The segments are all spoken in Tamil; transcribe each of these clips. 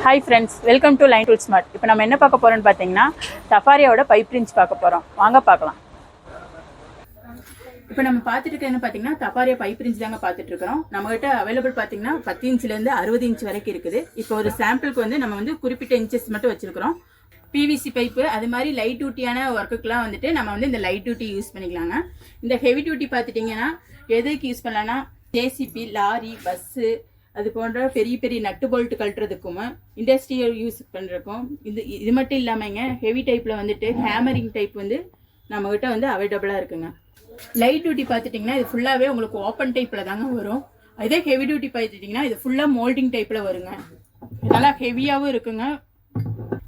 Hi friends, welcome to Line Tool Smart. இப்போ நம்ம என்ன பார்க்க போறோம்னு பாத்தீங்கன்னா சஃபாரியோட பைப் ரிஞ்ச் பார்க்க போறோம். வாங்க பார்க்கலாம். இப்போ நம்ம பார்த்துட்டு இருக்கிறது என்ன பாத்தீங்கன்னா சஃபாரியா பைப் ரிஞ்ச் தாங்க பார்த்துட்டு இருக்கோம். நம்மகிட்ட அவைலபிள் பாத்தீங்கன்னா 10 இன்ச்ல இருந்து 60 இன்ச் வரைக்கும் இருக்குது. இப்போ ஒரு சாம்பிளுக்கு வந்து நம்ம வந்து குறிப்பிட்ட இன்ச்சஸ் மட்டும் வச்சிருக்கிறோம். PVC பைப்பு அது மாதிரி லைட் டியூட்டியான ஒர்க்குக்குலாம் வந்துட்டு நம்ம வந்து இந்த லைட் டியூட்டி யூஸ் பண்ணிக்கலாங்க. இந்த ஹெவி டியூட்டி பார்த்துட்டிங்கன்னா எதுக்கு யூஸ் பண்ணலாம்னா ஜேசிபி, லாரி, பஸ்ஸு அது போன்ற பெரிய பெரிய நட்டு போல்ட்டு கழட்டுறதுக்கும் இண்டஸ்ட்ரியல் யூஸ் பண்ணுறதுக்கும் இது மட்டும் இல்லாமங்க ஹெவி டைப்பில் வந்துட்டு ஹேமரிங் டைப் வந்து நம்மகிட்ட வந்து அவைலபிளாக இருக்குங்க. லைட் டியூட்டி பார்த்துட்டிங்கன்னா இது ஃபுல்லாகவே உங்களுக்கு ஓப்பன் டைப்பில் தாங்க வரும். இதே ஹெவி டியூட்டி பார்த்துட்டிங்கன்னா இது ஃபுல்லாக மோல்டிங் டைப்பில் வருங்க. நல்லா ஹெவியாகவும் இருக்குங்க.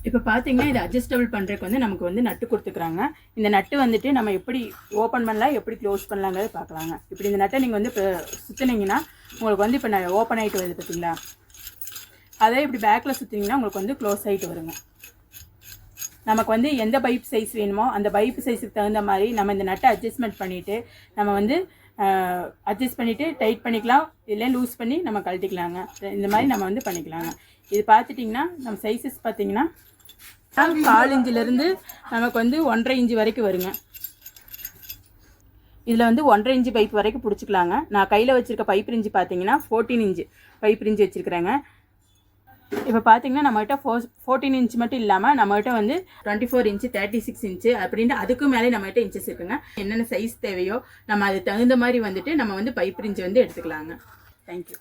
இப்போ பார்த்தீங்கன்னா இது அட்ஜஸ்டபிள் பண்ணுறதுக்கு வந்து நமக்கு வந்து நட்டு கொடுத்துக்குறாங்க. இந்த நட்டு வந்துட்டு நம்ம எப்படி ஓப்பன் பண்ணலாம் எப்படி க்ளோஸ் பண்ணலாங்கிறத பார்க்கலாங்க. இப்படி இந்த நட்டை நீங்கள் வந்து இப்போ சுற்றினீங்கன்னா உங்களுக்கு வந்து இப்போ நான் ஓப்பன் ஆகிட்டு வருது பார்த்தீங்களா, அதே இப்படி பேக்கில் சுற்றினீங்கன்னா உங்களுக்கு வந்து க்ளோஸ் ஆகிட்டு வருங்க. நமக்கு வந்து எந்த பைப் சைஸ் வேணுமோ அந்த பைப் சைஸுக்கு தகுந்த மாதிரி நம்ம இந்த நட்டை அட்ஜஸ்ட்மெண்ட் பண்ணிவிட்டு நம்ம வந்து அட்ஜஸ்ட் பண்ணிவிட்டு டைட் பண்ணிக்கலாம், இல்லை லூஸ் பண்ணி நம்ம கழட்டிக்கலாங்க. இந்த மாதிரி நம்ம வந்து பண்ணிக்கலாங்க. இது பார்த்துட்டிங்கன்னா நம்ம சைஸஸ் பார்த்தீங்கன்னா 4 இன்ச்சிலேருந்து நமக்கு வந்து 1.5 இன்ச்சு வரைக்கும் வருங்க. இதில் வந்து 1.5 இன்ச்சு பைப் வரைக்கும் பிடிச்சிக்கலாங்க. நான் கையில் வச்சுருக்க பைப் ரிஞ்சு பார்த்தீங்கன்னா 14 இன்ச்சு பைப் ரிஞ்சு வச்சுருக்கிறேங்க. இப்போ பார்த்தீங்கன்னா நம்மகிட்ட 14 இன்ச் மட்டும் இல்லாமல் நம்மகிட்ட வந்து 24 இன்ச்சு, 36 இன்ச்சு அப்படின்ட்டு அதுக்கும் மேலே நம்மகிட்ட இன்ச்சஸ் இருக்குங்க. என்னென்ன சைஸ் தேவையோ நம்ம அது தகுந்த மாதிரி வந்துட்டு நம்ம வந்து பைப் ரிஞ்சு வந்து எடுத்துக்கலாங்க. தேங்க்யூ.